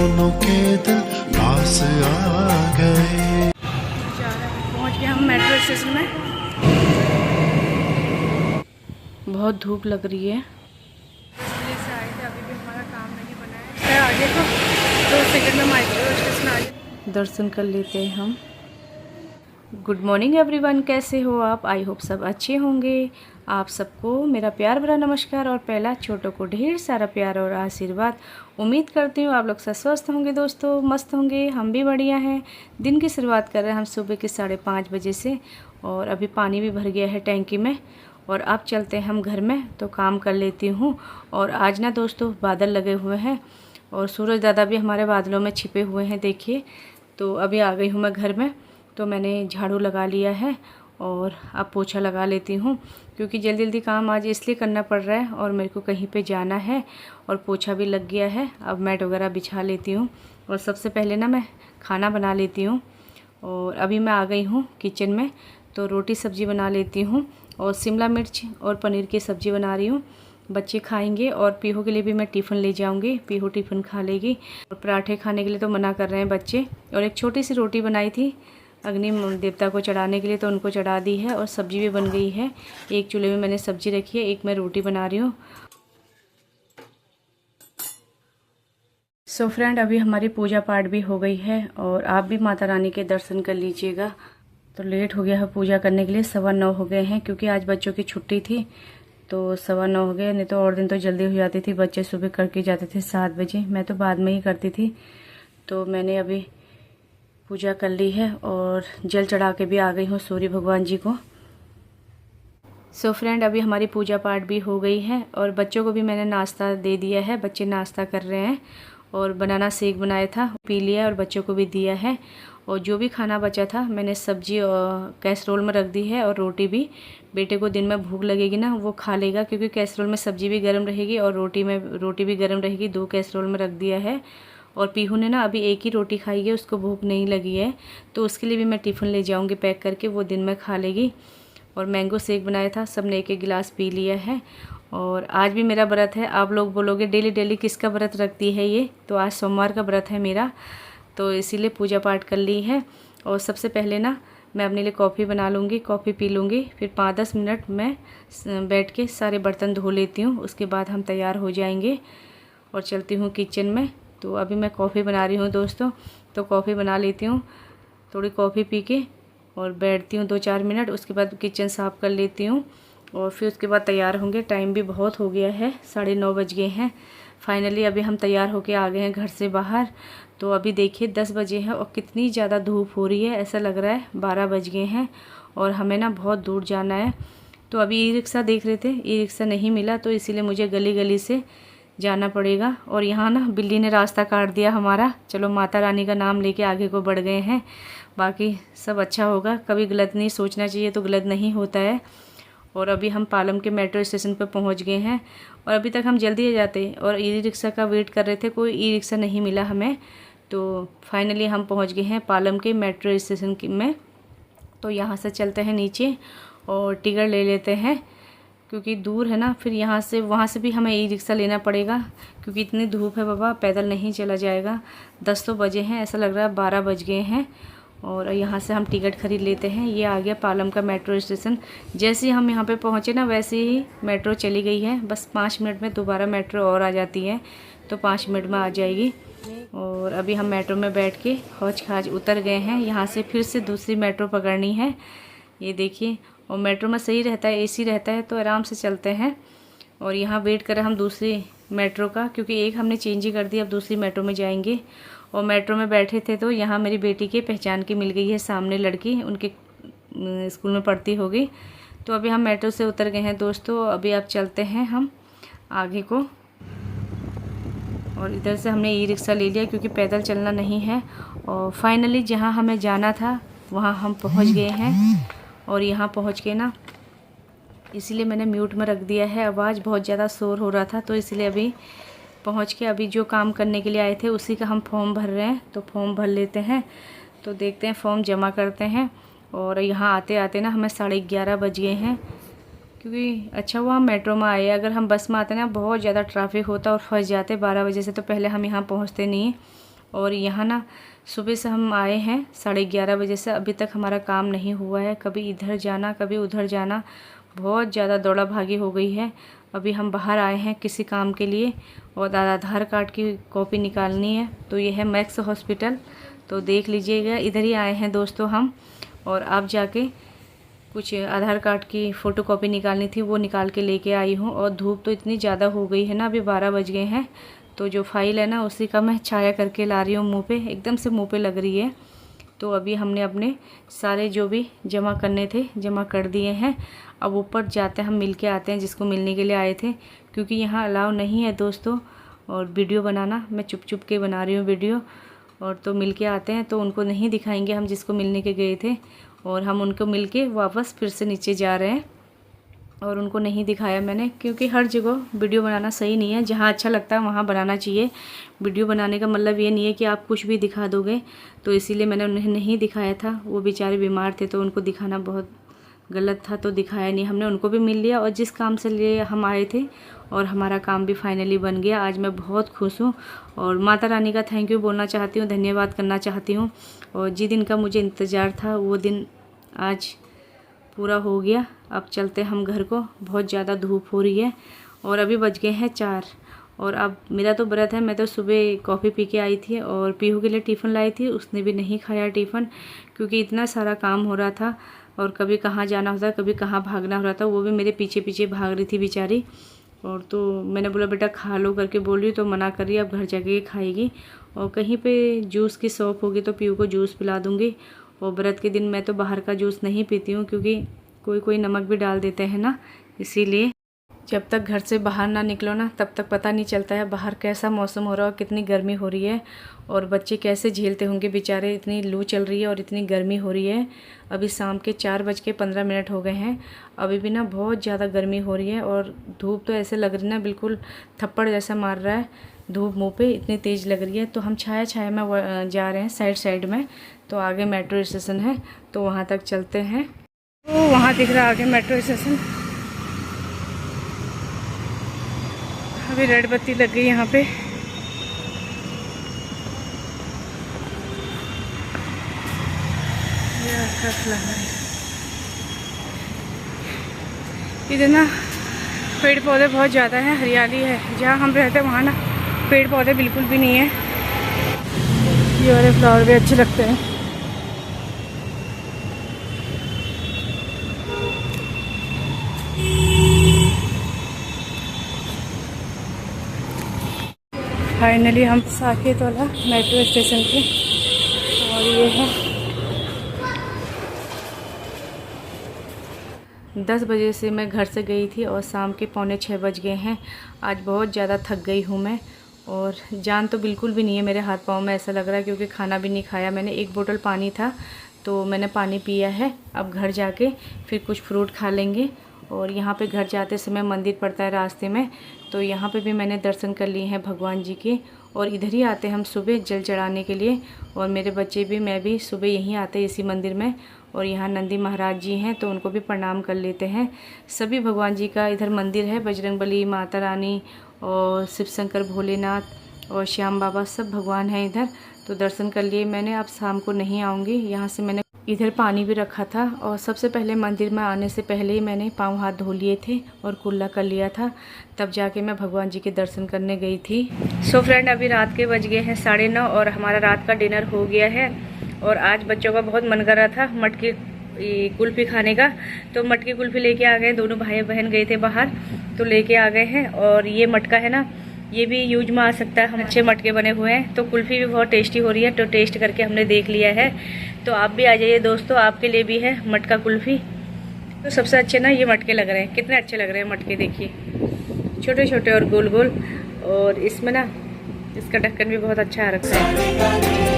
दोनों के दिल पास आ गए। पहुंच गए हम मेट्रो स्टेशन में। बहुत धूप लग रही है। से आए थे, अभी भी हमारा काम नहीं बना है। आगे तो 2 सेकंड में मेट्रो स्टेशन आ गए। दर्शन कर लेते हैं हम। गुड मॉर्निंग एवरीवन, कैसे हो आप? आई होप सब अच्छे होंगे। आप सबको मेरा प्यार भरा नमस्कार और पहला छोटों को ढेर सारा प्यार और आशीर्वाद। उम्मीद करती हूँ आप लोग सब स्वस्थ होंगे दोस्तों, मस्त होंगे। हम भी बढ़िया हैं। दिन की शुरुआत कर रहे हैं हम सुबह के 5:30 बजे से, और अभी पानी भी भर गया है टैंकी में। और अब चलते हैं हम घर में, तो काम कर लेती हूँ। और आज ना दोस्तों बादल लगे हुए हैं और सूरज दादा भी हमारे बादलों में छिपे हुए हैं, देखिए। तो अभी आ गई हूँ मैं घर में, तो मैंने झाड़ू लगा लिया है और अब पोछा लगा लेती हूँ, क्योंकि जल्दी जल्दी काम आज इसलिए करना पड़ रहा है और मेरे को कहीं पे जाना है। और पोछा भी लग गया है, अब मैट वगैरह बिछा लेती हूँ। और सबसे पहले ना मैं खाना बना लेती हूँ। और अभी मैं आ गई हूँ किचन में, तो रोटी सब्ज़ी बना लेती हूँ और शिमला मिर्च और पनीर की सब्ज़ी बना रही हूँ। बच्चे खाएंगे और पीहू के लिए भी मैं टिफ़िन ले जाऊंगी, पीहू टिफ़िन खा लेगी। और पराठे खाने के लिए तो मना कर रहे हैं बच्चे। और एक छोटी सी रोटी बनाई थी अग्नि देवता को चढ़ाने के लिए, तो उनको चढ़ा दी है। और सब्ज़ी भी बन गई है, एक चूल्हे में मैंने सब्ज़ी रखी है, एक मैं रोटी बना रही हूँ। सो फ्रेंड, अभी हमारी पूजा पाठ भी हो गई है और आप भी माता रानी के दर्शन कर लीजिएगा। तो लेट हो गया है पूजा करने के लिए, 9:15 हो गए हैं, क्योंकि आज बच्चों की छुट्टी थी। तो 9:15 हो गए, नहीं तो और दिन तो जल्दी हो जाती थी। बच्चे सुबह करके जाते थे 7 बजे, मैं तो बाद में ही करती थी। तो मैंने अभी पूजा कर ली है और जल चढ़ा के भी आ गई हूँ सूर्य भगवान जी को। सो फ्रेंड, अभी हमारी पूजा पाठ भी हो गई है और बच्चों को भी मैंने नाश्ता दे दिया है। बच्चे नाश्ता कर रहे हैं और बनाना शेक बनाया था, पी लिया और बच्चों को भी दिया है। और जो भी खाना बचा था मैंने सब्जी और कैसरोल में रख दी है, और रोटी भी। बेटे को दिन में भूख लगेगी ना, वो खा लेगा, क्योंकि कैसरोल में सब्जी भी गर्म रहेगी और रोटी भी गर्म रहेगी। 2 कैसरोल में रख दिया है। और पीहू ने ना अभी एक ही रोटी खाई है, उसको भूख नहीं लगी है, तो उसके लिए भी मैं टिफ़िन ले जाऊंगी पैक करके, वो दिन में खा लेगी। और मैंगो शेक बनाया था, सब ने एक एक गिलास पी लिया है। और आज भी मेरा व्रत है। आप लोग बोलोगे डेली डेली किसका व्रत रखती है ये, तो आज सोमवार का व्रत है मेरा, तो इसीलिए पूजा पाठ कर ली है। और सबसे पहले ना मैं अपने लिए कॉफ़ी बना लूँगी, कॉफ़ी पी लूँगी, फिर 5-10 मिनट मैं बैठ के सारे बर्तन धो लेती हूँ। उसके बाद हम तैयार हो जाएंगे और चलती हूँ किचन में। तो अभी मैं कॉफ़ी बना रही हूँ दोस्तों, तो कॉफ़ी बना लेती हूँ। थोड़ी कॉफ़ी पी के और बैठती हूँ 2-4 मिनट, उसके बाद किचन साफ़ कर लेती हूँ और फिर उसके बाद तैयार होंगे। टाइम भी बहुत हो गया है, 9:30 बज गए हैं। फाइनली अभी हम तैयार होके आ गए हैं घर से बाहर। तो अभी देखिए 10 बजे हैं और कितनी ज़्यादा धूप हो रही है, ऐसा लग रहा है 12 बज गए हैं। और हमें ना बहुत दूर जाना है, तो अभी ई रिक्शा देख रहे थे, ई रिक्शा नहीं मिला, तो इसीलिए मुझे गली गली से जाना पड़ेगा। और यहाँ ना बिल्ली ने रास्ता काट दिया हमारा। चलो माता रानी का नाम लेके आगे को बढ़ गए हैं, बाकी सब अच्छा होगा। कभी गलत नहीं सोचना चाहिए, तो गलत नहीं होता है। और अभी हम पालम के मेट्रो स्टेशन पर पहुँच गए हैं और अभी तक हम जल्दी आ जाते और ई रिक्शा का वेट कर रहे थे, कोई ई रिक्शा नहीं मिला हमें। तो फाइनली हम पहुँच गए हैं पालम के मेट्रो स्टेशन में। तो यहाँ से चलते हैं नीचे और टिकट ले लेते हैं, क्योंकि दूर है ना, फिर यहाँ से वहाँ से भी हमें ई रिक्शा लेना पड़ेगा, क्योंकि इतनी धूप है बाबा, पैदल नहीं चला जाएगा। 10 तो बजे हैं, ऐसा लग रहा है 12 बज गए हैं। और यहाँ से हम टिकट खरीद लेते हैं। ये आ गया पालम का मेट्रो स्टेशन। जैसे ही हम यहाँ पे पहुँचे ना, वैसे ही मेट्रो चली गई है। बस 5 मिनट में दोबारा मेट्रो और आ जाती है, तो 5 मिनट में आ जाएगी। और अभी हम मेट्रो में बैठ के हौज खाज उतर गए हैं। यहाँ से फिर से दूसरी मेट्रो पकड़नी है, ये देखिए। और मेट्रो में सही रहता है, एसी रहता है, तो आराम से चलते हैं। और यहाँ वेट करें हम दूसरी मेट्रो का, क्योंकि एक हमने चेंज ही कर दी, अब दूसरी मेट्रो में जाएंगे। और मेट्रो में बैठे थे तो यहाँ मेरी बेटी के पहचान की मिल गई है, सामने लड़की, उनके स्कूल में पढ़ती होगी। तो अभी हम मेट्रो से उतर गए हैं दोस्तों। अभी आप चलते हैं हम आगे को। और इधर से हमने ई रिक्शा ले लिया, क्योंकि पैदल चलना नहीं है। और फाइनली जहाँ हमें जाना था वहाँ हम पहुँच गए हैं। और यहाँ पहुँच के ना, इसीलिए मैंने म्यूट में रख दिया है, आवाज़ बहुत ज़्यादा शोर हो रहा था, तो इसलिए अभी पहुँच के अभी जो काम करने के लिए आए थे उसी का हम फॉर्म भर रहे हैं। तो फॉर्म भर लेते हैं, तो देखते हैं, फॉर्म जमा करते हैं। और यहाँ आते आते ना हमें 11:30 बज गए हैं, क्योंकि अच्छा हुआ हम मेट्रो में आए। अगर हम बस में आते ना बहुत ज़्यादा ट्रैफिक होता और फंस जाते 12 बजे से, तो पहले हम यहाँ पहुँचते नहीं। और यहाँ ना सुबह से हम आए हैं 11:30 बजे से, अभी तक हमारा काम नहीं हुआ है। कभी इधर जाना कभी उधर जाना, बहुत ज़्यादा दौड़ा भागी हो गई है। अभी हम बाहर आए हैं किसी काम के लिए और आधार कार्ड की कॉपी निकालनी है। तो ये है मैक्स हॉस्पिटल, तो देख लीजिएगा, इधर ही आए हैं दोस्तों हम। और आप जाके कुछ आधार कार्ड की फ़ोटो कॉपी निकालनी थी, वो निकाल के लेके आई हूँ। और धूप तो इतनी ज़्यादा हो गई है ना, अभी 12 बज गए हैं। तो जो फाइल है ना उसी का मैं छाया करके ला रही हूँ मुँह पे, एकदम से मुँह पे लग रही है। तो अभी हमने अपने सारे जो भी जमा करने थे जमा कर दिए हैं। अब ऊपर जाते हैं, हम मिल के आते हैं जिसको मिलने के लिए आए थे, क्योंकि यहाँ अलाउ नहीं है दोस्तों और वीडियो बनाना। मैं चुप चुप के बना रही हूँ वीडियो। और तो मिल के आते हैं, तो उनको नहीं दिखाएंगे हम जिसको मिलने के गए थे। और हम उनको मिल के वापस फिर से नीचे जा रहे हैं और उनको नहीं दिखाया मैंने, क्योंकि हर जगह वीडियो बनाना सही नहीं है। जहाँ अच्छा लगता है वहाँ बनाना चाहिए। वीडियो बनाने का मतलब ये नहीं है कि आप कुछ भी दिखा दोगे, तो इसीलिए मैंने उन्हें नहीं दिखाया था। वो बेचारे बीमार थे तो उनको दिखाना बहुत गलत था, तो दिखाया नहीं हमने। उनको भी मिल लिया और जिस काम से लिए हम आए थे, और हमारा काम भी फाइनली बन गया। आज मैं बहुत खुश हूँ और माता रानी का थैंक यू बोलना चाहती हूँ, धन्यवाद करना चाहती हूँ। और जिस दिन का मुझे इंतज़ार था वो दिन आज पूरा हो गया। अब चलते हम घर को, बहुत ज़्यादा धूप हो रही है और अभी बज गए हैं 4। और अब मेरा तो व्रत है, मैं तो सुबह कॉफ़ी पी के आई थी और पीहू के लिए टिफ़िन लाई थी, उसने भी नहीं खाया टिफ़िन, क्योंकि इतना सारा काम हो रहा था और कभी कहाँ जाना होता कभी कहाँ भागना हो रहा था। वो भी मेरे पीछे पीछे भाग रही थी बेचारी। और तो मैंने बोला बेटा खा लो करके बोल रही, तो मना कर रही, अब घर जाके खाएगी। और कहीं पे जूस की शॉप होगी तो पीहू को जूस पिला दूँगी। और व्रत के दिन मैं तो बाहर का जूस नहीं पीती हूँ, क्योंकि कोई कोई नमक भी डाल देते हैं ना, इसीलिए जब तक घर से बाहर ना निकलो ना तब तक पता नहीं चलता है बाहर कैसा मौसम हो रहा है और कितनी गर्मी हो रही है। और बच्चे कैसे झेलते होंगे बेचारे, इतनी लू चल रही है और इतनी गर्मी हो रही है। अभी शाम के 4:15 हो गए हैं, अभी भी ना बहुत ज़्यादा गर्मी हो रही है। और धूप तो ऐसे लग रही ना, बिल्कुल थप्पड़ जैसा मार रहा है धूप मुँह पे, इतनी तेज़ लग रही है। तो हम छाया छाया में जा रहे हैं साइड में, तो आगे मेट्रो स्टेशन है तो वहाँ तक चलते हैं। तो वहाँ दिख रहा है आगे मेट्रो स्टेशन। अभी रेड बत्ती लग गई यहाँ पे। इधर ना पेड़ पौधे बहुत ज़्यादा हैं, हरियाली है। जहाँ हम रहते हैं वहाँ ना पेड़ पौधे बिल्कुल भी नहीं है। ये वाले फ्लावर भी अच्छे लगते हैं। फाइनली हम साकेत वाला मेट्रो स्टेशन पे, और ये है 10 बजे से मैं घर से गई थी और शाम के 5:45 बज गए हैं। आज बहुत ज़्यादा थक गई हूँ मैं, और जान तो बिल्कुल भी नहीं है मेरे हाथ पाँव में, ऐसा लग रहा है, क्योंकि खाना भी नहीं खाया मैंने। 1 बोतल पानी था तो मैंने पानी पिया है। अब घर जाके फिर कुछ फ्रूट खा लेंगे। और यहाँ पे घर जाते समय मंदिर पड़ता है रास्ते में, तो यहाँ पे भी मैंने दर्शन कर लिए हैं भगवान जी के। और इधर ही आते हम सुबह जल चढ़ाने के लिए, और मेरे बच्चे भी, मैं भी सुबह यहीं आते हैं इसी मंदिर में। और यहाँ नंदी महाराज जी हैं तो उनको भी प्रणाम कर लेते हैं। सभी भगवान जी का इधर मंदिर है, बजरंगबली, माता रानी और शिव शंकर भोलेनाथ और श्याम बाबा, सब भगवान हैं इधर। तो दर्शन कर लिए मैंने। अब शाम को नहीं आऊँगी। यहाँ से मैंने इधर पानी भी रखा था, और सबसे पहले मंदिर में आने से पहले ही मैंने पाँव हाथ धो लिए थे और कुल्ला कर लिया था, तब जाके मैं भगवान जी के दर्शन करने गई थी। सो फ्रेंड, अभी रात के बज गए हैं 9:30 और हमारा रात का डिनर हो गया है। और आज बच्चों का बहुत मन कर रहा था मटकी कुल्फ़ी खाने का, तो मटकी कुल्फ़ी लेके आ गए। दोनों भाई बहन गए थे बाहर तो लेके आ गए हैं। और ये मटका है ना, ये भी यूज में आ सकता है, हम अच्छे मटके बने हुए हैं। तो कुल्फ़ी भी बहुत टेस्टी हो रही है, तो टेस्ट करके हमने देख लिया है। तो आप भी आ जाइए दोस्तों, आपके लिए भी है मटका कुल्फ़ी। तो सबसे अच्छे ना ये मटके लग रहे हैं, कितने अच्छे लग रहे हैं मटके, देखिए छोटे छोटे और गोल गोल। और इसमें ना इसका ढक्कन भी बहुत अच्छा रखा है।